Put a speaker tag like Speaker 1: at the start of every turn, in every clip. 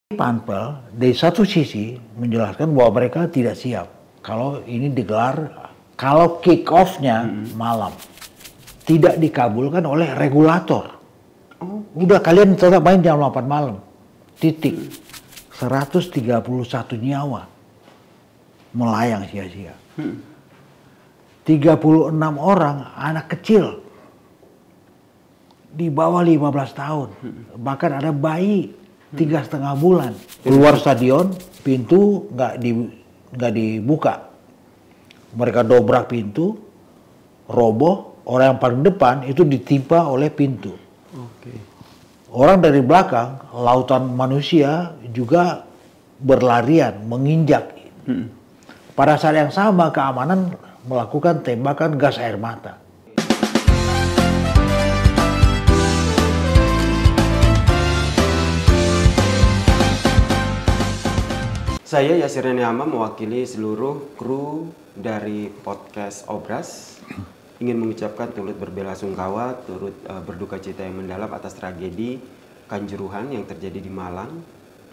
Speaker 1: Panpel dari satu sisi menjelaskan bahwa mereka tidak siap kalau ini digelar, kalau kick off-nya malam tidak dikabulkan oleh regulator. Udah kalian tetap main jam 8 malam. Titik. 131 nyawa melayang sia-sia. 36 orang anak kecil di bawah 15 tahun. Bahkan ada bayi 3,5 bulan. Keluar stadion, pintu nggak dibuka. Mereka dobrak pintu, roboh. Orang yang paling depan itu ditimpa oleh pintu. Orang dari belakang, lautan manusia juga berlarian, menginjak. Pada saat yang sama, keamanan melakukan tembakan gas air mata.
Speaker 2: Saya Yasir Neniama mewakili seluruh kru dari podcast Obras ingin mengucapkan turut berbelasungkawa, turut berduka cita yang mendalam atas tragedi Kanjuruhan yang terjadi di Malang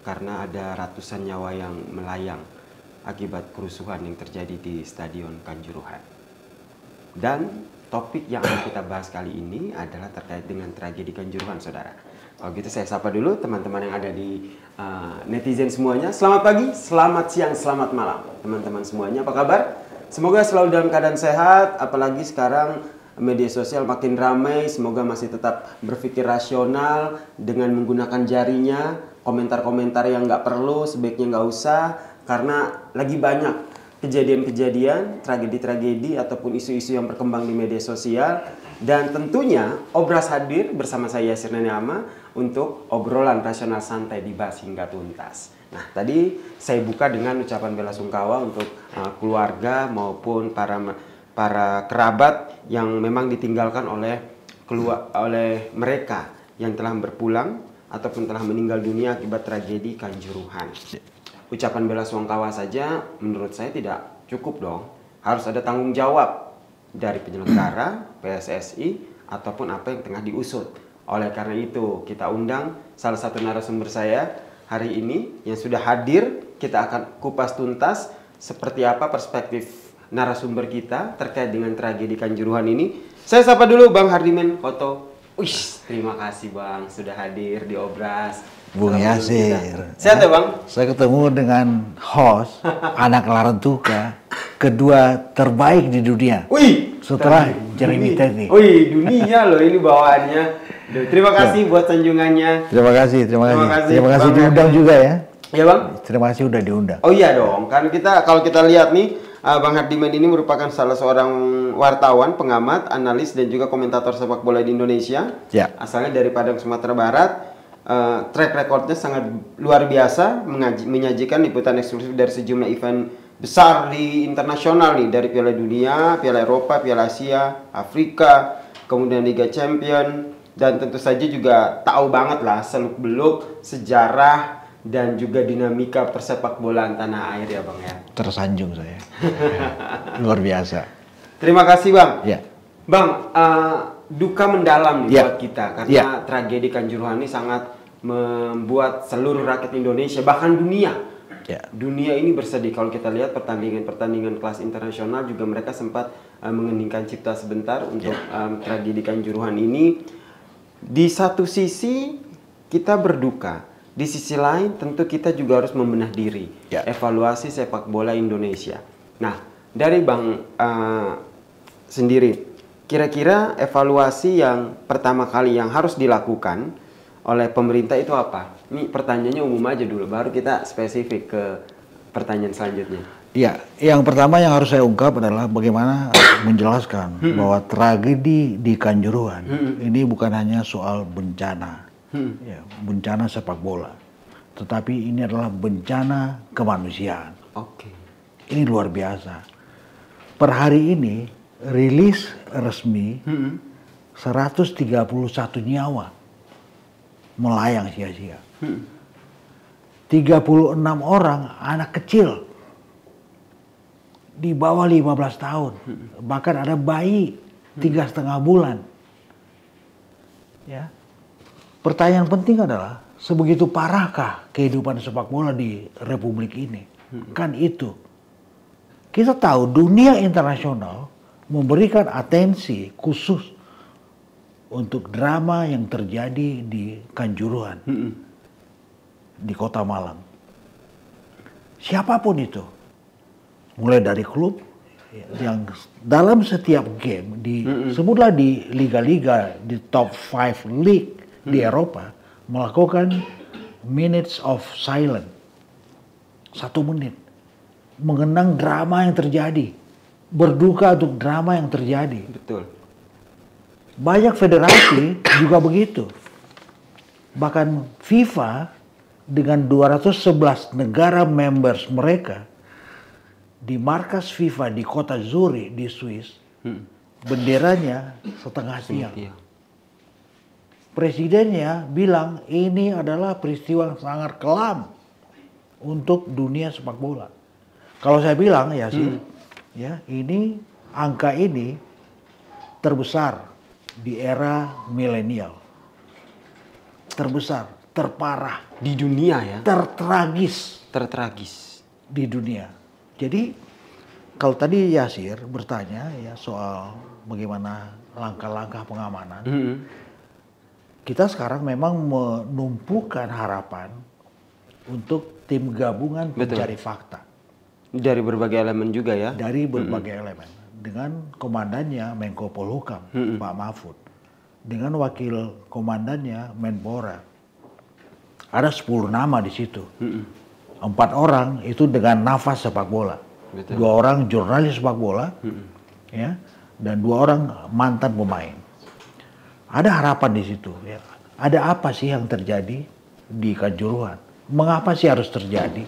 Speaker 2: karena ada ratusan nyawa yang melayang akibat kerusuhan yang terjadi di Stadion Kanjuruhan. Dan topik yang akan kita bahas kali ini adalah terkait dengan tragedi Kanjuruhan, saudara. Kalau gitu saya sapa dulu teman-teman yang ada di netizen semuanya. Selamat pagi, selamat siang, selamat malam teman-teman semuanya. Apa kabar? Semoga selalu dalam keadaan sehat, apalagi sekarang media sosial makin ramai. Semoga masih tetap berpikir rasional dengan menggunakan jarinya. Komentar-komentar yang nggak perlu sebaiknya nggak usah, karena lagi banyak kejadian-kejadian, tragedi-tragedi ataupun isu-isu yang berkembang di media sosial. Dan tentunya Obras hadir bersama saya Yasir Neniama untuk obrolan rasional santai dibahas hingga tuntas. Nah, tadi saya buka dengan ucapan belasungkawa untuk keluarga maupun para kerabat yang memang ditinggalkan oleh mereka yang telah berpulang ataupun telah meninggal dunia akibat tragedi Kanjuruhan. Ucapan belasungkawa saja menurut saya tidak cukup dong. Harus ada tanggung jawab dari penyelenggara, PSSI, ataupun apa yang tengah diusut. Oleh karena itu, kita undang salah satu narasumber saya hari ini yang sudah hadir. Kita akan kupas tuntas seperti apa perspektif narasumber kita terkait dengan tragedi Kanjuruhan ini. Saya sapa dulu Bang Hardiman Koto. Wih, terima kasih Bang sudah hadir di Obras.
Speaker 1: Bung Yasir.
Speaker 2: Sehat ya Bang?
Speaker 1: Saya ketemu dengan host, anak Larantuka, kedua terbaik di dunia.
Speaker 2: Wih,
Speaker 1: setelah Jeremy Teti.
Speaker 2: Wih, dunia loh ini bawaannya. Terima kasih buat sanjungannya.
Speaker 1: Terima kasih diundang juga ya.
Speaker 2: Iya Bang.
Speaker 1: Terima kasih udah diundang.
Speaker 2: Oh iya dong, kan kalau kita lihat nih, Bang Hardiman ini merupakan salah seorang wartawan, pengamat, analis dan juga komentator sepak bola di Indonesia.
Speaker 1: Ya.
Speaker 2: Asalnya dari Padang, Sumatera Barat. Track recordnya sangat luar biasa, menyajikan liputan eksklusif dari sejumlah event besar di internasional nih, dari Piala Dunia, Piala Eropa, Piala Asia, Afrika, kemudian Liga Champion, dan tentu saja juga tahu banget lah seluk-beluk sejarah dan juga dinamika persepak bolaan tanah air ya Bang ya.
Speaker 1: Tersanjung saya. Luar biasa.
Speaker 2: Terima kasih Bang.
Speaker 1: Ya.
Speaker 2: Bang, duka mendalam nih buat kita karena
Speaker 1: Ya.
Speaker 2: tragedi Kanjuruhan ini sangat membuat seluruh rakyat Indonesia bahkan dunia.
Speaker 1: Ya.
Speaker 2: Dunia ini bersedih kalau kita lihat pertandingan kelas internasional juga mereka sempat mengeningkan cipta sebentar untuk tragedi Kanjuruhan ini. Di satu sisi kita berduka, di sisi lain tentu kita juga harus membenah diri, evaluasi sepak bola Indonesia. Nah, dari Bang sendiri, kira-kira evaluasi yang pertama kali yang harus dilakukan oleh pemerintah itu apa? Ini pertanyaannya umum aja dulu, baru kita spesifik ke pertanyaan selanjutnya.
Speaker 1: Iya, yang pertama yang harus saya ungkap adalah bagaimana menjelaskan bahwa tragedi di Kanjuruhan ini bukan hanya soal bencana, bencana sepak bola, tetapi ini adalah bencana kemanusiaan.
Speaker 2: Oke.
Speaker 1: Ini luar biasa. Per hari ini rilis resmi 131 nyawa melayang sia-sia. 36 orang anak kecil di bawah 15 tahun. Bahkan ada bayi 3,5 bulan. Ya. Pertanyaan penting adalah sebegitu parahkah kehidupan sepak bola di Republik ini? Kan itu. Kita tahu dunia internasional memberikan atensi khusus untuk drama yang terjadi di Kanjuruhan, di Kota Malang. Siapapun itu, mulai dari klub yang dalam setiap game sebutlah di liga-liga di top 5 league di Eropa melakukan minutes of silence, 1 menit mengenang drama yang terjadi, berduka untuk drama yang terjadi.
Speaker 2: Betul.
Speaker 1: Banyak federasi juga begitu. Bahkan FIFA dengan 211 negara members mereka di markas FIFA di kota Zurich di Swiss, benderanya setengah tiang. Presidennya bilang ini adalah peristiwa yang sangat kelam untuk dunia sepak bola. Kalau saya bilang ya sih, ya ini angka ini terbesar di era milenial, terbesar, terparah
Speaker 2: di dunia ya,
Speaker 1: tertragis di dunia. Jadi kalau tadi Yasir bertanya ya soal bagaimana langkah-langkah pengamanan, kita sekarang memang menumpukan harapan untuk tim gabungan pencari fakta
Speaker 2: dari berbagai elemen juga ya,
Speaker 1: dari berbagai elemen dengan komandannya Menko Polhukam Pak Mahfud, dengan wakil komandannya Menpora. Ada 10 nama di situ. 4 orang itu dengan nafas sepak bola. Betul. 2 orang jurnalis sepak bola, ya, dan 2 orang mantan pemain. Ada harapan di situ. Ya. Ada apa sih yang terjadi di Kanjuruhan? Mengapa sih harus terjadi?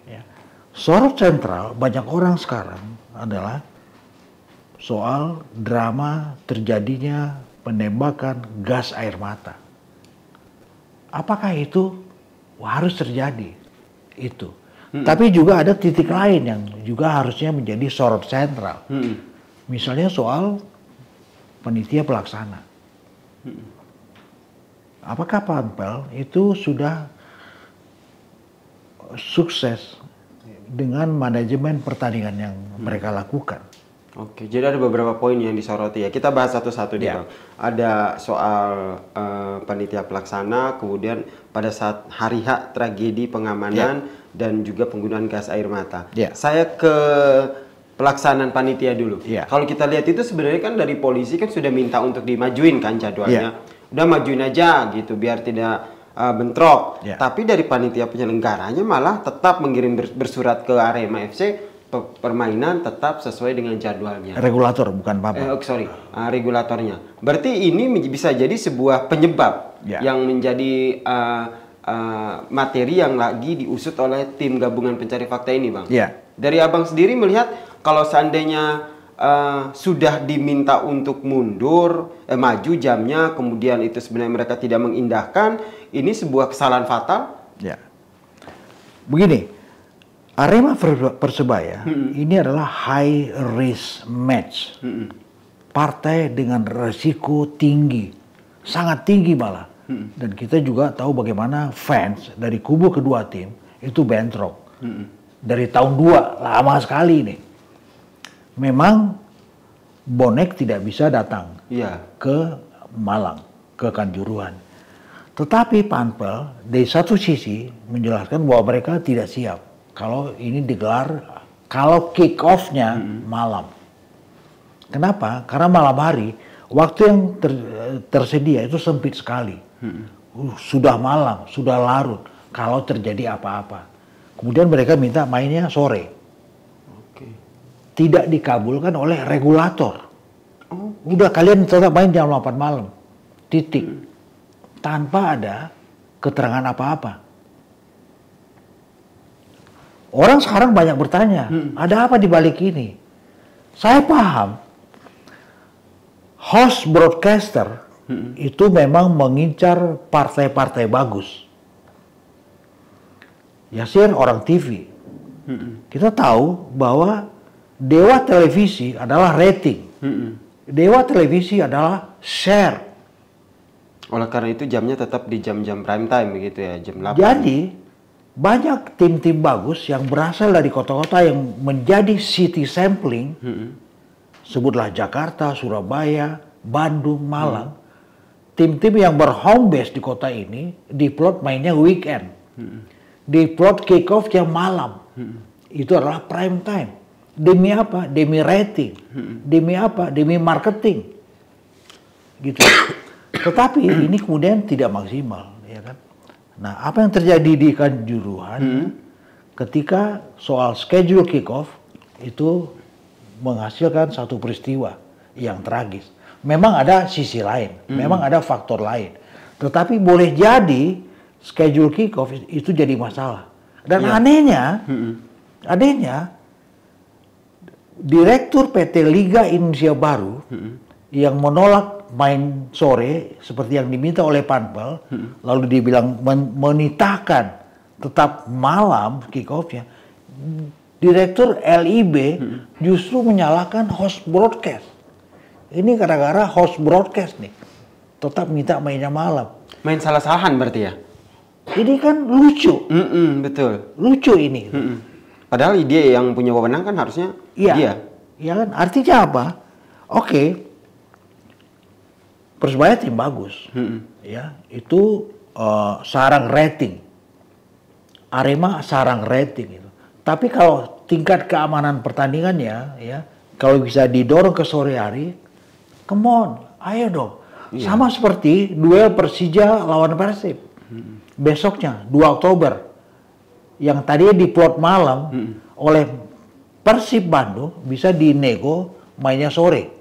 Speaker 1: Ya. Sorot sentral banyak orang sekarang adalah soal drama terjadinya penembakan gas air mata. Apakah itu harus terjadi? Itu. Tapi juga ada titik lain yang juga harusnya menjadi sorot sentral. Misalnya soal panitia pelaksana. Apakah Panpel itu sudah sukses dengan manajemen pertandingan yang mereka lakukan?
Speaker 2: Oke, jadi ada beberapa poin yang disoroti ya. Kita bahas satu-satu nih Bang. Ada soal panitia pelaksana, kemudian pada saat hari H tragedi pengamanan dan juga penggunaan gas air mata. Saya ke pelaksanaan panitia dulu. Kalau kita lihat itu sebenarnya kan dari polisi kan sudah minta untuk dimajuin kan jadwalnya. Udah majuin aja gitu biar tidak bentrok. Tapi dari panitia penyelenggaranya malah tetap mengirim bersurat ke Arema FC, permainan tetap sesuai dengan jadwalnya.
Speaker 1: Regulator bukan Papa.
Speaker 2: Regulatornya. Berarti ini bisa jadi sebuah penyebab yang menjadi materi yang lagi diusut oleh tim gabungan pencari fakta ini, Bang. Dari Abang sendiri melihat kalau seandainya sudah diminta untuk mundur, maju jamnya, kemudian itu sebenarnya mereka tidak mengindahkan, ini sebuah kesalahan fatal?
Speaker 1: Begini, Arema Persebaya ini adalah high risk match. Partai dengan resiko tinggi, sangat tinggi malah. Dan kita juga tahu bagaimana fans dari kubu kedua tim itu bentrok. Dari tahun 2, lama sekali ini. Memang bonek tidak bisa datang ke Malang, ke Kanjuruhan. Tetapi Panpel dari satu sisi menjelaskan bahwa mereka tidak siap kalau ini digelar, kalau kick off-nya malam. Kenapa? Karena malam hari, waktu yang tersedia itu sempit sekali. Sudah malam, sudah larut, kalau terjadi apa-apa. Kemudian mereka minta mainnya sore. Tidak dikabulkan oleh regulator. Udah kalian tetap main jam 8 malam. Titik. Tanpa ada keterangan apa-apa. Orang sekarang banyak bertanya, ada apa di balik ini? Saya paham, host broadcaster itu memang mengincar partai-partai bagus. Yasir orang TV. Kita tahu bahwa dewa televisi adalah rating. Dewa televisi adalah share.
Speaker 2: Oleh karena itu jamnya tetap di jam-jam prime time begitu ya, jam 8.
Speaker 1: Jadi banyak tim-tim bagus yang berasal dari kota-kota yang menjadi city sampling, sebutlah Jakarta, Surabaya, Bandung, Malang. Tim-tim yang berhome base di kota ini diplot mainnya weekend, diplot kick off-nya malam. Itu adalah prime time. Demi apa? Demi rating. Demi apa? Demi marketing. Gitu. Tetapi ini kemudian tidak maksimal, ya kan? Nah, apa yang terjadi di Kanjuruhan ketika soal schedule kick off itu menghasilkan satu peristiwa yang tragis. Memang ada sisi lain, memang ada faktor lain. Tetapi boleh jadi schedule kick off itu jadi masalah. Dan anehnya Direktur PT Liga Indonesia Baru yang menolak main sore seperti yang diminta oleh Panpel, lalu dibilang menitahkan tetap malam kick off-nya. Direktur LIB justru menyalahkan host broadcast. Ini gara-gara host broadcast nih tetap minta mainnya malam.
Speaker 2: Main salah-salahan berarti ya?
Speaker 1: Ini kan lucu.
Speaker 2: Betul.
Speaker 1: Lucu ini.
Speaker 2: Padahal dia yang punya wewenang kan harusnya dia.
Speaker 1: Iya kan? Artinya apa? Oke. Persebaya tim bagus. Ya, itu sarang rating. Arema sarang rating itu. Tapi kalau tingkat keamanan pertandingannya ya, kalau bisa didorong ke sore hari, come on, ayo dong. Sama seperti duel Persija lawan Persib. Besoknya 2 Oktober. Yang tadinya diplot malam oleh Persib Bandung bisa dinego mainnya sore.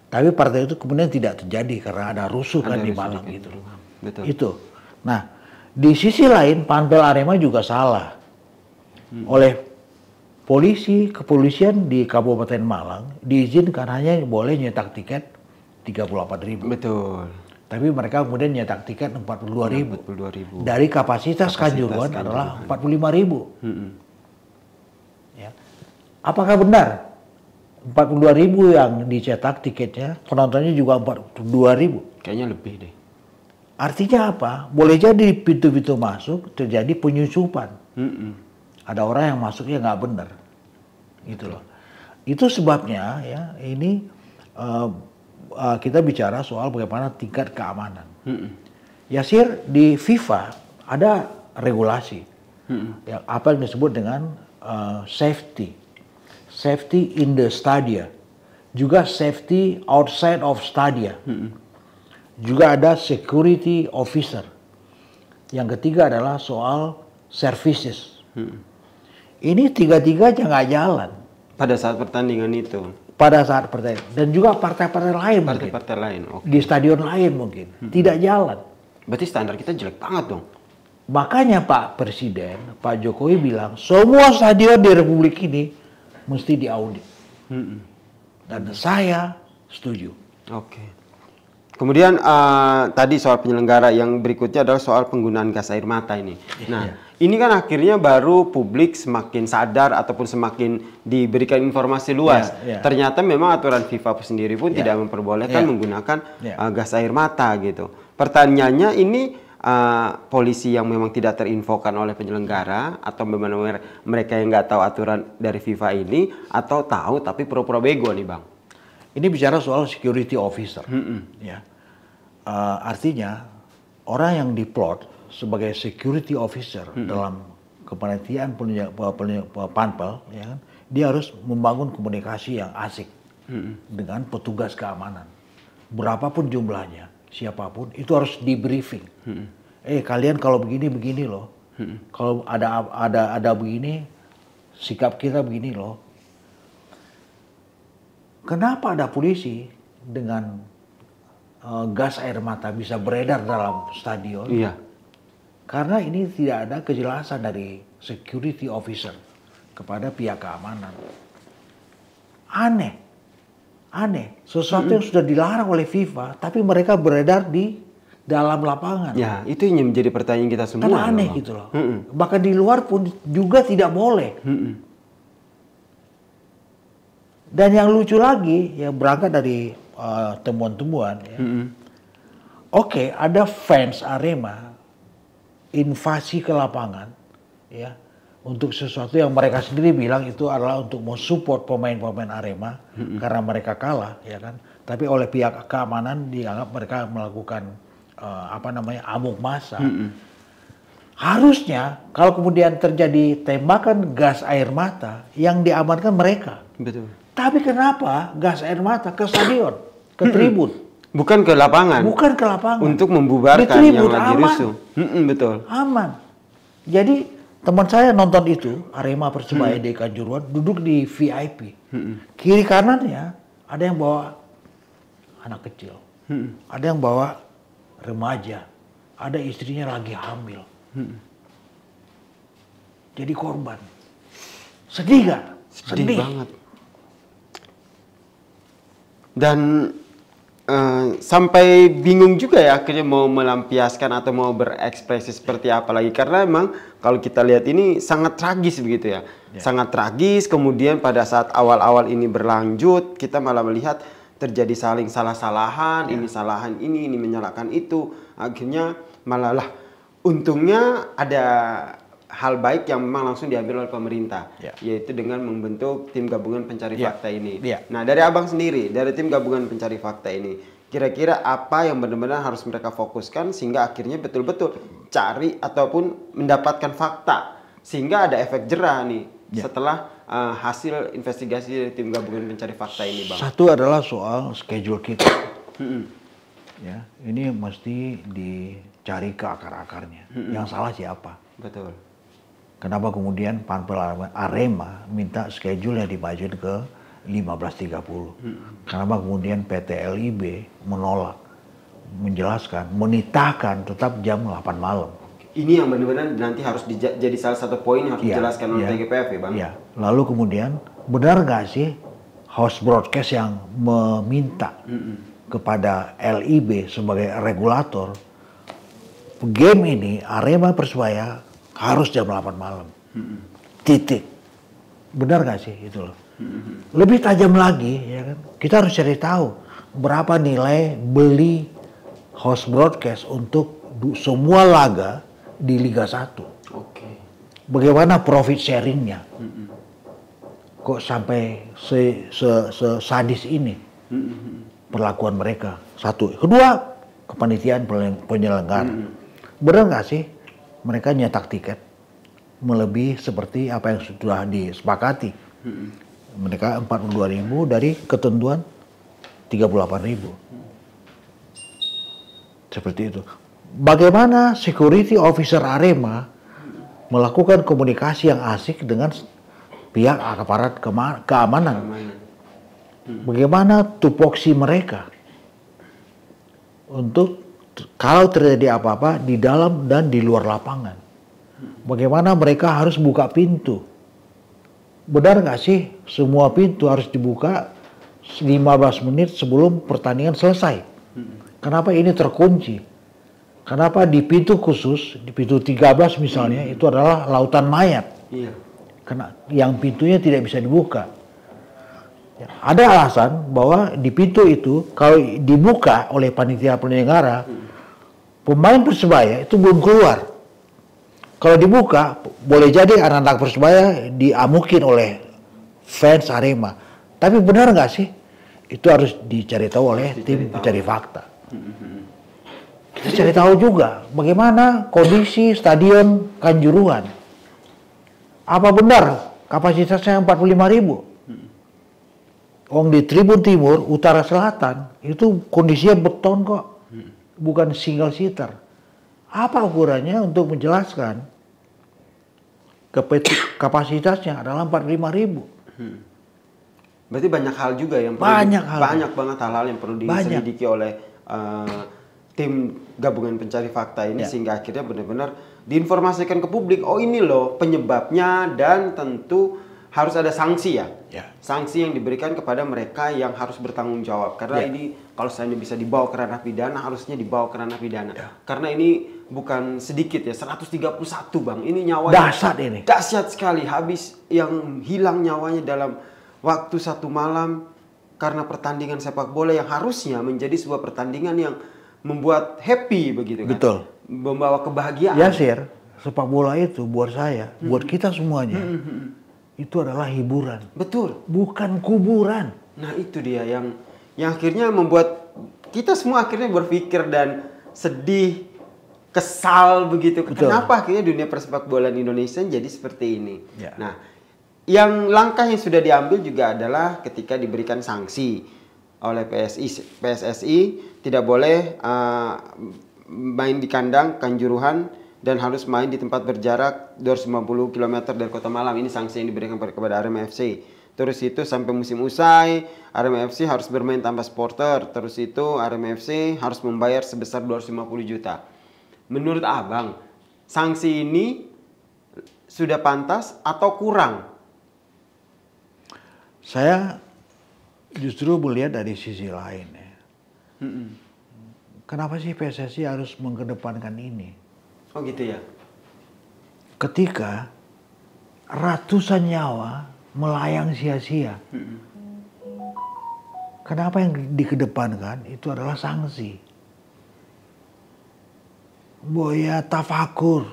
Speaker 1: Tapi partai itu kemudian tidak terjadi karena ada rusuh kan di Malang gitu.
Speaker 2: Betul.
Speaker 1: Itu. Nah, di sisi lain Panpel Arema juga salah. Oleh kepolisian di Kabupaten Malang diizinkan hanya boleh nyetak tiket 38.000.
Speaker 2: Betul.
Speaker 1: Tapi mereka kemudian nyetak tiket 42.000.
Speaker 2: 42.000.
Speaker 1: Dari kapasitas Kanjuruhan adalah 45.000. Ya. Apakah benar 42.000 yang dicetak tiketnya, penontonnya juga 42.000?
Speaker 2: Kayaknya lebih deh.
Speaker 1: Artinya apa? Boleh jadi pintu-pintu masuk terjadi penyusupan. Ada orang yang masuknya nggak benar, gitu loh. Itu sebabnya ya ini kita bicara soal bagaimana tingkat keamanan. Yasir, di FIFA ada regulasi yang apa yang disebut dengan safety in the stadia, juga safety outside of stadia, juga ada security officer. Yang ketiga adalah soal services. Ini tiga-tiganya nggak jalan
Speaker 2: Pada saat pertandingan itu.
Speaker 1: pada saat pertandingan, dan juga partai-partai lain mungkin.
Speaker 2: Partai-partai lain. Oke.
Speaker 1: Di stadion lain mungkin tidak jalan.
Speaker 2: Berarti standar kita jelek banget dong.
Speaker 1: Makanya Pak Presiden, Pak Jokowi bilang semua stadion di Republik ini mesti diaudit. Dan saya setuju.
Speaker 2: Oke. Kemudian tadi soal penyelenggara, yang berikutnya adalah soal penggunaan gas air mata ini. Nah, ini kan akhirnya baru publik semakin sadar ataupun semakin diberikan informasi luas. Ternyata memang aturan FIFA sendiri pun tidak memperbolehkan menggunakan gas air mata gitu. Pertanyaannya ini polisi yang memang tidak terinfokan oleh penyelenggara, atau benar-benar mereka yang nggak tahu aturan dari FIFA ini, atau tahu tapi pura-pura bego nih Bang?
Speaker 1: Ini bicara soal security officer. Ya. Artinya orang yang diplot sebagai security officer dalam kepanitiaan Panpel, ya kan, dia harus membangun komunikasi yang asik dengan petugas keamanan. Berapapun jumlahnya, siapapun itu harus di briefing. Kalian kalau begini loh. Kalau ada begini, sikap kita begini loh. Kenapa ada polisi dengan gas air mata bisa beredar dalam stadion?
Speaker 2: Iya.
Speaker 1: Karena ini tidak ada kejelasan dari security officer kepada pihak keamanan. Aneh. Sesuatu yang sudah dilarang oleh FIFA, tapi mereka beredar di dalam lapangan.
Speaker 2: Ya, itu yang menjadi pertanyaan kita semua.
Speaker 1: Karena aneh gitu loh. Bahkan di luar pun juga tidak boleh. Dan yang lucu lagi, yang berangkat dari temuan-temuan, ya. Oke, ada fans Arema invasi ke lapangan, ya, untuk sesuatu yang mereka sendiri bilang itu adalah untuk mensupport pemain-pemain Arema karena mereka kalah, ya kan. Tapi oleh pihak keamanan dianggap mereka melakukan amuk massa. Harusnya kalau kemudian terjadi tembakan gas air mata yang diamankan mereka.
Speaker 2: Betul.
Speaker 1: Tapi kenapa gas air mata ke stadion, ke tribun?
Speaker 2: Bukan ke lapangan.
Speaker 1: Bukan ke lapangan.
Speaker 2: Untuk membubarkan
Speaker 1: tribun,
Speaker 2: yang lagi
Speaker 1: aman.
Speaker 2: rusuh. Betul.
Speaker 1: Aman. Jadi teman saya nonton itu, Arema Persebaya di Kanjuruhan, duduk di VIP. Kiri kanannya ada yang bawa anak kecil. Ada yang bawa remaja. Ada istrinya lagi hamil. Jadi korban. Sedih gak?
Speaker 2: Sedih banget. Dan sampai bingung juga ya akhirnya mau melampiaskan atau mau berekspresi seperti apa lagi. Karena memang kalau kita lihat ini sangat tragis begitu ya. Sangat tragis, kemudian pada saat awal-awal ini berlanjut, kita malah melihat terjadi saling salah-salahan, ini salahan ini menyalahkan itu. Akhirnya malah lah, untungnya ada hal baik yang memang langsung diambil oleh pemerintah, yaitu dengan membentuk tim gabungan pencari fakta ini. Nah, dari abang sendiri, dari tim gabungan pencari fakta ini, kira-kira apa yang benar-benar harus mereka fokuskan sehingga akhirnya betul-betul cari ataupun mendapatkan fakta, sehingga ada efek jerah nih setelah hasil investigasi dari tim gabungan pencari fakta ini, bang.
Speaker 1: Satu adalah soal schedule kita. Ya, ini mesti dicari ke akar-akarnya. Yang salah siapa?
Speaker 2: Betul.
Speaker 1: Kenapa kemudian panpel Arema minta schedule-nya dimajuin ke 15.30? Kenapa kemudian PT LIB menolak, menjelaskan, menitahkan tetap jam 8 malam?
Speaker 2: Ini yang benar-benar nanti harus jadi salah satu poin yang harus dijelaskan oleh TGPF ya, bang?
Speaker 1: Iya. Lalu kemudian benar nggak sih host broadcast yang meminta kepada LIB sebagai regulator game ini Arema Persebaya harus jam 8 malam. Titik. Benar gak sih itu loh? Lebih tajam lagi, ya kan? Kita harus cari tahu berapa nilai beli host broadcast untuk semua laga di Liga 1.
Speaker 2: Oke.
Speaker 1: Bagaimana profit sharingnya? Kok sampai sadis ini perlakuan mereka? Satu. Kedua, kepanitiaan penyelenggara. Benar gak sih mereka nyetak tiket melebihi seperti apa yang sudah disepakati? Mereka 42.000 dari ketentuan 38.000. Seperti itu. Bagaimana security officer Arema melakukan komunikasi yang asik dengan pihak aparat keamanan? Bagaimana tupoksi mereka untuk kalau terjadi apa-apa di dalam dan di luar lapangan? Bagaimana mereka harus buka pintu? Benar nggak sih semua pintu harus dibuka 15 menit sebelum pertandingan selesai? Kenapa ini terkunci? Kenapa di pintu khusus, di pintu 13 misalnya, itu adalah lautan mayat? Karena yang pintunya tidak bisa dibuka. Ya, ada alasan bahwa di pintu itu kalau dibuka oleh panitia penyelenggara, pemain Persebaya itu belum keluar. Kalau dibuka, boleh jadi anak-anak Persebaya diamukin oleh fans Arema. Tapi benar nggak sih? Itu harus dicari tahu oleh tim pencari fakta. Kita cari tahu juga bagaimana kondisi stadion Kanjuruhan. Apa benar kapasitasnya 45.000? Di Tribun Timur, Utara Selatan, itu kondisinya beton kok. Bukan single seater. Apa ukurannya untuk menjelaskan kapasitasnya adalah 45.000.
Speaker 2: Berarti banyak hal juga yang perlu banyak banget hal-hal yang perlu diselidiki oleh tim gabungan pencari fakta ini sehingga akhirnya benar-benar diinformasikan ke publik. Oh ini loh penyebabnya, dan tentu harus ada sanksi ya. Sanksi yang diberikan kepada mereka yang harus bertanggung jawab. Karena ini kalau seandainya bisa dibawa ke ranah pidana, harusnya dibawa ke ranah pidana. Karena ini bukan sedikit ya, 131 bang. Ini nyawanya
Speaker 1: dahsyat ini.
Speaker 2: Dahsyat sekali, habis yang hilang nyawanya dalam waktu 1 malam karena pertandingan sepak bola yang harusnya menjadi sebuah pertandingan yang membuat happy begitu kan.
Speaker 1: Betul.
Speaker 2: Membawa kebahagiaan.
Speaker 1: Yasir, sepak bola itu buat saya, buat kita semuanya, itu adalah hiburan.
Speaker 2: Betul.
Speaker 1: Bukan kuburan.
Speaker 2: Nah itu dia yang akhirnya membuat kita semua akhirnya berpikir dan sedih, kesal begitu.
Speaker 1: Betul.
Speaker 2: Kenapa akhirnya dunia persepak bolaan Indonesia jadi seperti ini?
Speaker 1: Ya.
Speaker 2: Nah, yang langkah yang sudah diambil juga adalah ketika diberikan sanksi oleh PSSI tidak boleh main di kandang Kanjuruhan dan harus main di tempat berjarak 250 km dari Kota Malang. Ini sanksi yang diberikan kepada Arema FC. Terus itu sampai musim usai, Arema FC harus bermain tanpa supporter. Terus itu Arema FC harus membayar sebesar 250 juta. Menurut Abang, sanksi ini sudah pantas atau kurang?
Speaker 1: Saya justru melihat dari sisi lain ya. Kenapa sih PSSI harus mengedepankan ini?
Speaker 2: Oh gitu ya?
Speaker 1: Ketika ratusan nyawa melayang sia-sia. Kenapa yang dikedepankan itu adalah sanksi? Boya tafakur.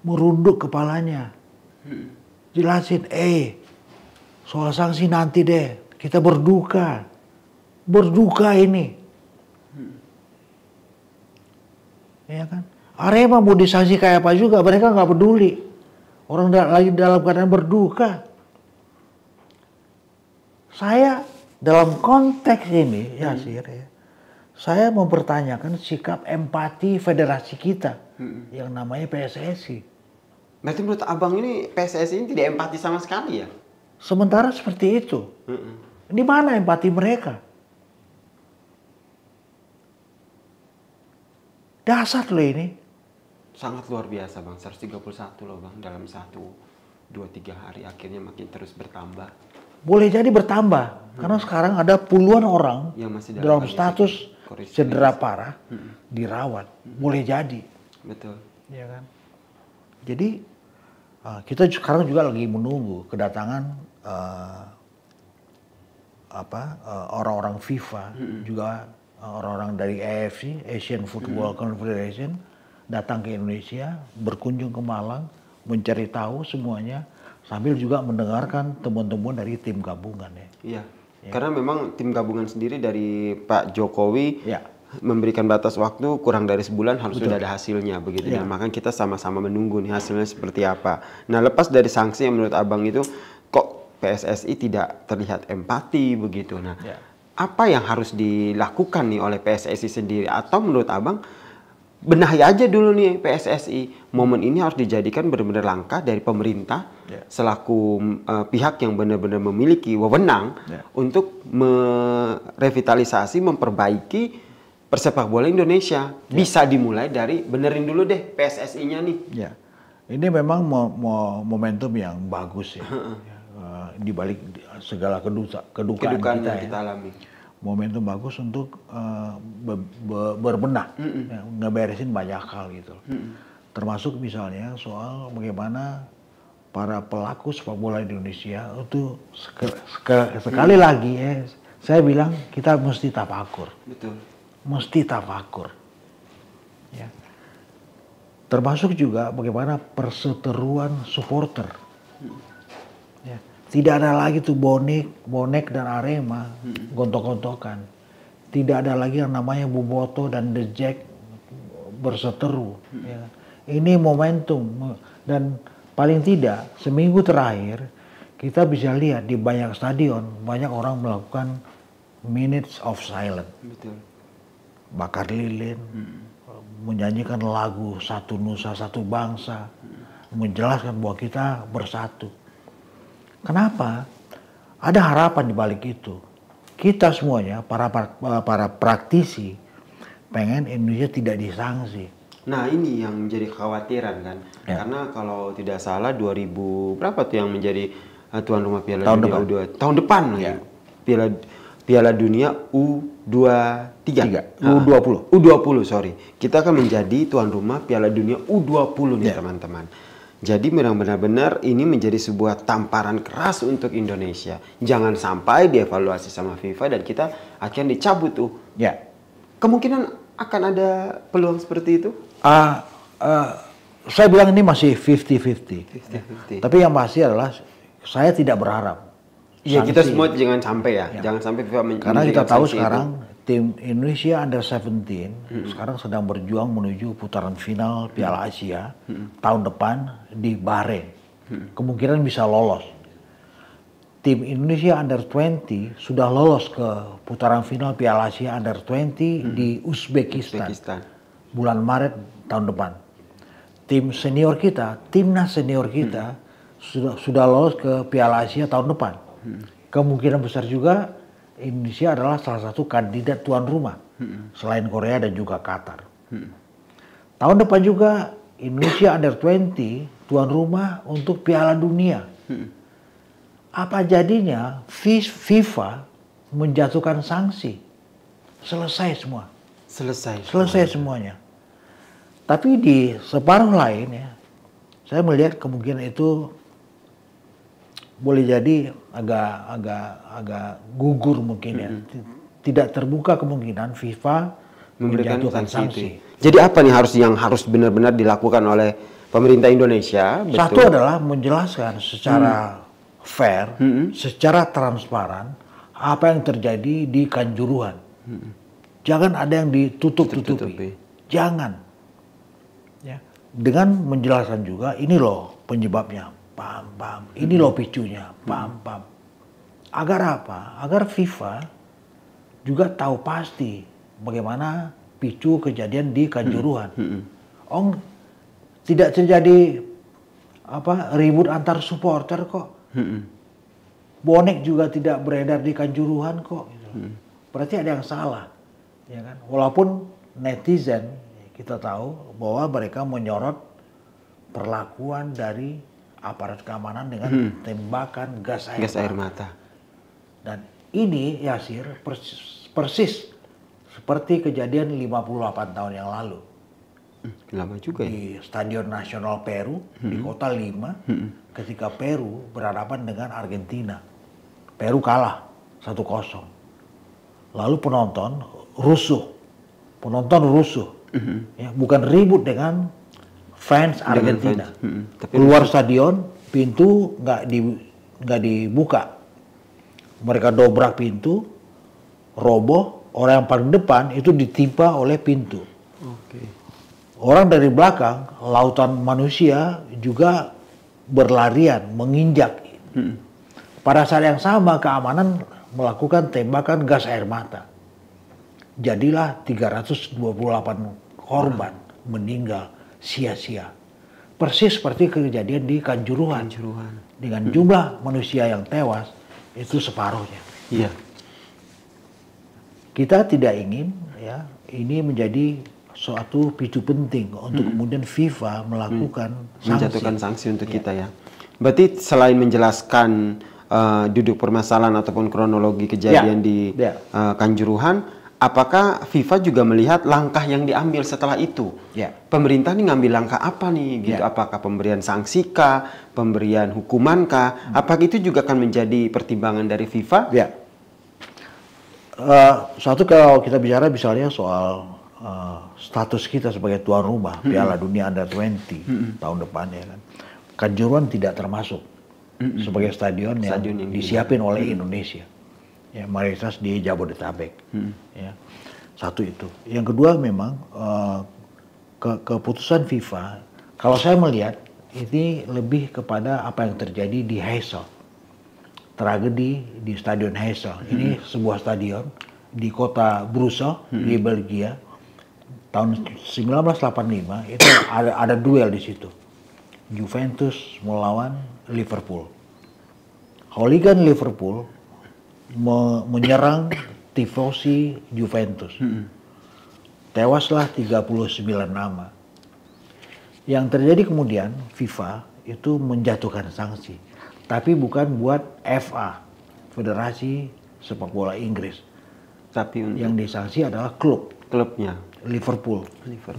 Speaker 1: Merunduk kepalanya. Jelasin, soal sanksi nanti deh. Kita berduka. Berduka ini. Ya kan? Arema mau disanksi kayak apa juga, mereka nggak peduli. Orang lagi dalam keadaan berduka. Saya dalam konteks ini, Yasir, ya, saya mempertanyakan sikap empati federasi kita yang namanya PSSI.
Speaker 2: Berarti menurut Abang ini PSSI ini tidak empati sama sekali ya?
Speaker 1: Sementara seperti itu. Di mana empati mereka? Dasar loh ini.
Speaker 2: Sangat luar biasa Bang, 131 loh Bang dalam 1, 2, 3 hari akhirnya makin terus bertambah.
Speaker 1: Boleh jadi bertambah, karena sekarang ada puluhan orang
Speaker 2: yang masih
Speaker 1: dalam status cedera parah dirawat. Boleh jadi.
Speaker 2: Betul.
Speaker 1: Ya kan? Jadi kita sekarang juga lagi menunggu kedatangan orang-orang FIFA, juga orang-orang dari AFC, Asian Football Confederation, datang ke Indonesia, berkunjung ke Malang, mencari tahu semuanya, sambil juga mendengarkan temuan-temuan dari tim gabungan ya.
Speaker 2: Iya, karena memang tim gabungan sendiri dari Pak Jokowi memberikan batas waktu kurang dari sebulan harus sudah ada hasilnya begitu ya. Maka kita sama-sama menunggu nih hasilnya seperti apa. Nah lepas dari sanksi yang menurut Abang itu, kok PSSI tidak terlihat empati begitu. Nah apa yang harus dilakukan nih oleh PSSI sendiri? Atau menurut Abang, benahi aja dulu nih PSSI. Momen ini harus dijadikan benar-benar langkah dari pemerintah selaku pihak yang benar-benar memiliki wewenang untuk merevitalisasi, memperbaiki persepak bola Indonesia. Bisa dimulai dari benerin dulu deh PSSI-nya nih. Ya.
Speaker 1: Ini memang momentum yang bagus ya. Di balik segala kedukaan kita
Speaker 2: alami.
Speaker 1: Momentum bagus untuk berbenah, ngeberesin banyak hal gitu. Termasuk misalnya soal bagaimana para pelaku sepak bola Indonesia itu sekali lagi saya bilang kita mesti tafakur. Betul. Mesti tafakur. Ya. Termasuk juga bagaimana perseteruan supporter. Ya. Tidak ada lagi tuh bonek dan Arema gontok-gontokan. Tidak ada lagi yang namanya Boboto dan The Jack berseteru. Ya. Ini momentum dan paling tidak seminggu terakhir kita bisa lihat di banyak stadion banyak orang melakukan minutes of silence. Betul. Bakar lilin, menyanyikan lagu Satu Nusa Satu Bangsa, menjelaskan bahwa kita bersatu. Kenapa? Ada harapan di balik itu. Kita semuanya, para praktisi, pengen Indonesia tidak disanksi.
Speaker 2: Nah ini yang menjadi kekhawatiran kan. Ya. Karena kalau tidak salah 2000 berapa tuh yang menjadi tuan rumah Piala Dunia U23. Tahun depan ya. Piala Dunia U23. U20 sorry. Kita akan menjadi tuan rumah Piala Dunia U20 nih teman-teman. Jadi benar-benar ini menjadi sebuah tamparan keras untuk Indonesia. Jangan sampai dievaluasi sama FIFA dan kita akan dicabut tuh. Ya. Kemungkinan akan ada peluang seperti itu?
Speaker 1: Saya bilang ini masih 50-50.
Speaker 2: 50-50.
Speaker 1: Tapi yang pasti adalah saya tidak berharap.
Speaker 2: Iya, kita
Speaker 1: sanksi.
Speaker 2: semua jangan sampai ya. Jangan sampai FIFA
Speaker 1: Karena kita tahu
Speaker 2: sanksi
Speaker 1: sekarang tim Indonesia Under 17 sekarang sedang berjuang menuju putaran final Piala Asia tahun depan di Bahrain. Kemungkinan bisa lolos. Tim Indonesia Under 20 sudah lolos ke putaran final Piala Asia Under 20 di Uzbekistan bulan Maret tahun depan. Tim senior kita, timnas senior kita sudah lolos ke Piala Asia tahun depan. Kemungkinan besar juga Indonesia adalah salah satu kandidat tuan rumah selain Korea dan juga Qatar. Tahun depan juga Indonesia Under 20 tuan rumah untuk Piala Dunia. Apa jadinya FIFA menjatuhkan sanksi? Selesai semua. Selesai semuanya. Tapi di separuh lain ya, saya melihat kemungkinan itu boleh jadi agak gugur mungkin ya. Tidak terbuka kemungkinan FIFA
Speaker 2: memberikan
Speaker 1: menjatuhkan
Speaker 2: sanksi. Jadi apa nih yang harus benar-benar dilakukan oleh pemerintah Indonesia?
Speaker 1: Satu adalah menjelaskan secara fair, secara transparan apa yang terjadi di Kanjuruhan. Jangan ada yang ditutup-tutupi. Jangan. Ya. Dengan menjelaskan juga ini loh penyebabnya. Paham. Ini loh picunya. Paham. Agar apa? Agar FIFA juga tahu pasti bagaimana picu kejadian di Kanjuruhan. Tidak terjadi ribut antar supporter kok. Bonek juga tidak beredar di Kanjuruhan kok. Berarti ada yang salah, ya kan? Walaupun netizen kita tahu bahwa mereka menyorot perlakuan dari aparat keamanan dengan tembakan gas air mata. Dan ini Yasir persis seperti kejadian 58 tahun yang lalu.
Speaker 2: Lama juga ya?
Speaker 1: Di Stadion Nasional Peru di kota Lima ketika Peru berhadapan dengan Argentina. Peru kalah 1-0. Lalu penonton rusuh. Ya, bukan ribut dengan fans Argentina. Keluar stadion, pintu nggak dibuka. Mereka dobrak pintu, roboh. Orang yang paling depan itu ditimpa oleh pintu. Orang dari belakang, lautan manusia juga berlarian, menginjak. Pada saat yang sama keamanan melakukan tembakan gas air mata. Jadilah 328 korban meninggal sia-sia. Persis seperti kejadian di Kanjuruhan. Dengan jumlah manusia yang tewas itu separuhnya.
Speaker 2: Iya.
Speaker 1: Kita tidak ingin ya ini menjadi suatu picu penting untuk kemudian FIFA melakukan
Speaker 2: menjatuhkan sanksi untuk kita ya. Berarti selain menjelaskan duduk permasalahan ataupun kronologi kejadian di Kanjuruhan, apakah FIFA juga melihat langkah yang diambil setelah itu? Pemerintah ini ngambil langkah apa nih? Gitu. Apakah pemberian sanksi kah? Pemberian hukuman kah? Apakah itu juga akan menjadi pertimbangan dari FIFA?
Speaker 1: Satu kalau kita bicara misalnya soal status kita sebagai tuan rumah Piala Dunia Under 20 tahun depan ya kan. Kanjuruhan tidak termasuk sebagai stadion yang disiapin oleh Indonesia. Ya, mayoritas di Jabodetabek. Ya. Satu itu. Yang kedua memang keputusan FIFA, kalau saya melihat ini lebih kepada apa yang terjadi di Heysel. Tragedi di Stadion Heysel. Ini sebuah stadion di kota Brussels di Belgia. Tahun 1985 itu ada duel di situ. Juventus melawan Liverpool. Hooligan Liverpool menyerang tifosi Juventus. Tewaslah 39 nama. Yang terjadi kemudian FIFA itu menjatuhkan sanksi. Tapi bukan buat FA, Federasi Sepak Bola Inggris.
Speaker 2: Tapi
Speaker 1: yang disanksi adalah klubnya Liverpool.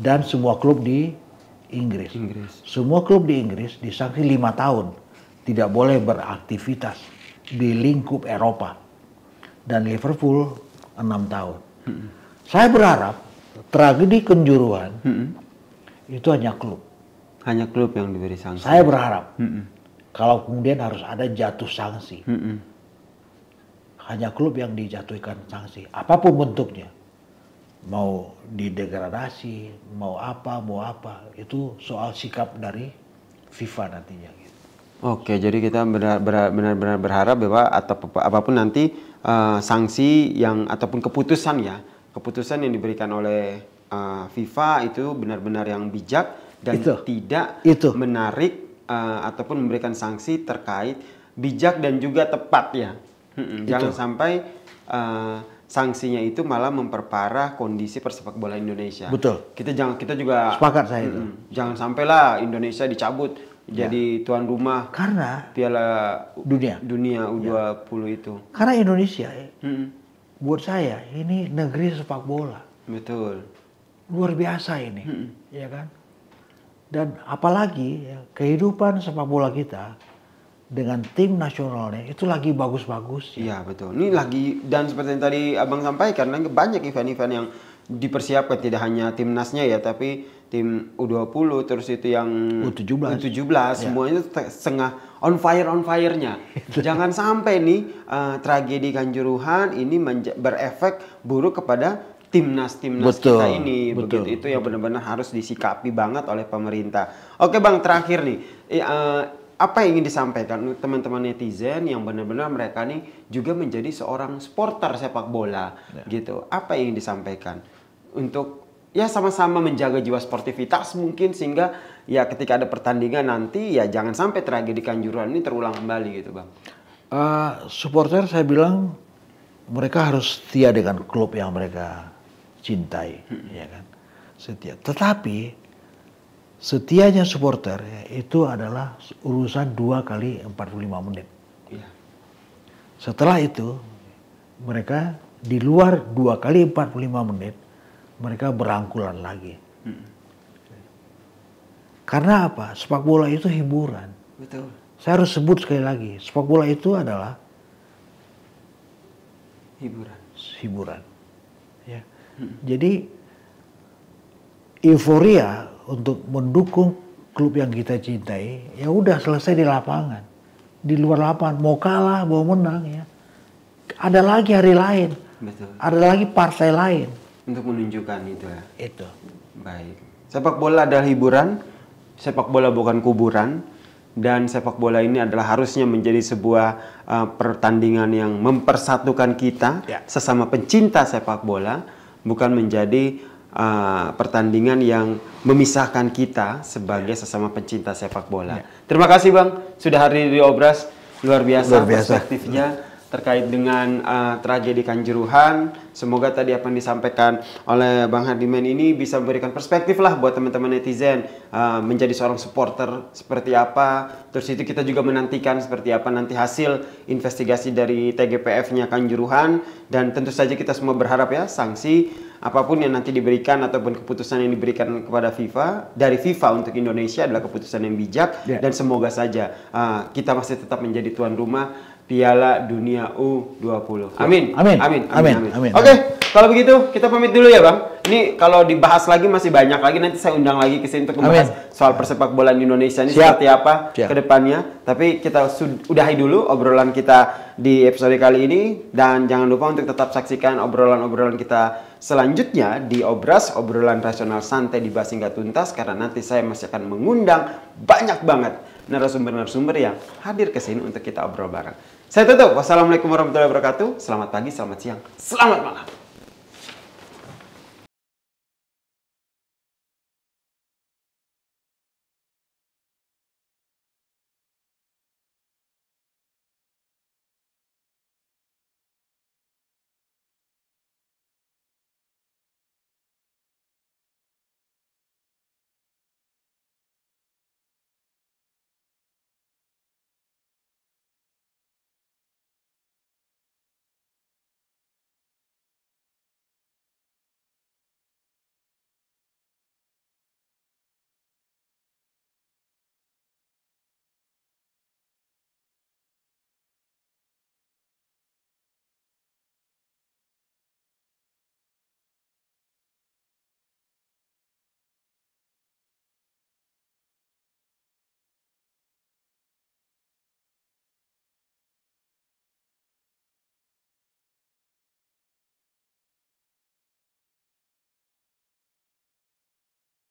Speaker 1: Dan semua klub di Inggris. Semua klub di Inggris disanksi 5 tahun. Tidak boleh beraktivitas di lingkup Eropa. Dan Liverpool 6 tahun. Saya berharap tragedi Kanjuruhan itu hanya klub.
Speaker 2: Hanya klub yang diberi sanksi.
Speaker 1: Saya berharap kalau kemudian harus ada jatuh sanksi. Hanya klub yang dijatuhkan sanksi, apapun bentuknya. Mau didegradasi, mau apa, itu soal sikap dari FIFA nantinya. Gitu.
Speaker 2: Oke, jadi kita benar-benar berharap bahwa apapun nanti sanksi yang ataupun keputusan yang diberikan oleh FIFA itu benar-benar yang bijak dan tidak menarik ataupun memberikan sanksi terkait bijak dan juga tepat ya. Jangan sampai sanksinya itu malah memperparah kondisi persepak bola Indonesia.
Speaker 1: Betul.
Speaker 2: Kita juga
Speaker 1: sepakat saya itu.
Speaker 2: Jangan sampailah Indonesia dicabut jadi tuan rumah
Speaker 1: karena
Speaker 2: Piala Dunia U20 itu.
Speaker 1: Karena Indonesia buat saya ini negeri sepak bola.
Speaker 2: Betul.
Speaker 1: Luar biasa ini, ya kan? Dan apalagi kehidupan sepak bola kita dengan tim nasionalnya itu lagi bagus-bagus.
Speaker 2: Iya betul. Ini lagi, dan seperti yang tadi abang sampaikan, banyak event-event yang dipersiapkan, tidak hanya timnasnya ya, tapi tim U20 terus itu yang U17 semuanya setengah on fire-nya. Jangan sampai nih tragedi Kanjuruhan ini berefek buruk kepada timnas kita ini. Begitu, itu yang benar-benar harus disikapi banget oleh pemerintah. Oke Bang, terakhir nih, apa yang ingin disampaikan untuk teman-teman netizen yang benar-benar mereka nih juga menjadi seorang supporter sepak bola gitu. Apa yang ingin disampaikan untuk ya sama-sama menjaga jiwa sportivitas mungkin, sehingga ya ketika ada pertandingan nanti ya jangan sampai tragedi Kanjuruhan ini terulang kembali gitu Bang.
Speaker 1: Supporter saya bilang mereka harus setia dengan klub yang mereka cintai, ya kan? Setia. Tetapi setianya supporter itu adalah urusan 2 kali 45 menit.
Speaker 2: Iya.
Speaker 1: Setelah itu mereka di luar 2 kali 45 menit mereka berangkulan lagi. Karena apa? Sepak bola itu hiburan.
Speaker 2: Betul.
Speaker 1: Saya harus sebut sekali lagi, sepak bola itu adalah hiburan. Ya. Jadi euforia untuk mendukung klub yang kita cintai, ya udah selesai di lapangan. Di luar lapangan, mau kalah, mau menang ya. Ada lagi hari lain.
Speaker 2: Betul.
Speaker 1: Ada lagi partai lain.
Speaker 2: Untuk menunjukkan itu ya.
Speaker 1: Itu.
Speaker 2: Baik. Sepak bola adalah hiburan, sepak bola bukan kuburan, dan sepak bola ini adalah harusnya menjadi sebuah pertandingan yang mempersatukan kita sesama pencinta sepak bola, bukan menjadi pertandingan yang memisahkan kita sebagai sesama pencinta sepak bola. Terima kasih Bang sudah hadir di Obras, luar biasa perspektifnya terkait dengan tragedi Kanjuruhan. Semoga tadi apa yang disampaikan oleh Bang Hardiman ini bisa memberikan perspektif lah buat teman-teman netizen menjadi seorang supporter seperti apa. Terus itu kita juga menantikan seperti apa nanti hasil investigasi dari TGPF-nya Kanjuruhan, dan tentu saja kita semua berharap ya sanksi apapun yang nanti diberikan ataupun keputusan yang diberikan kepada FIFA dari FIFA untuk Indonesia adalah keputusan yang bijak, dan semoga saja kita masih tetap menjadi tuan rumah Piala Dunia U20. Amin. Oke, kalau begitu kita pamit dulu ya Bang. Ini kalau dibahas lagi masih banyak lagi, nanti saya undang lagi ke sini untuk membahas soal persepak bola di Indonesia ini seperti apa ke depannya. Tapi kita udahi dulu obrolan kita di episode kali ini, dan jangan lupa untuk tetap saksikan obrolan-obrolan kita selanjutnya di Obras, obrolan rasional santai dibahas hingga tuntas, karena nanti saya masih akan mengundang banyak banget narasumber-narasumber yang hadir ke sini untuk kita obrol bareng. Saya tutup. Wassalamualaikum warahmatullahi wabarakatuh. Selamat pagi, selamat siang, selamat malam.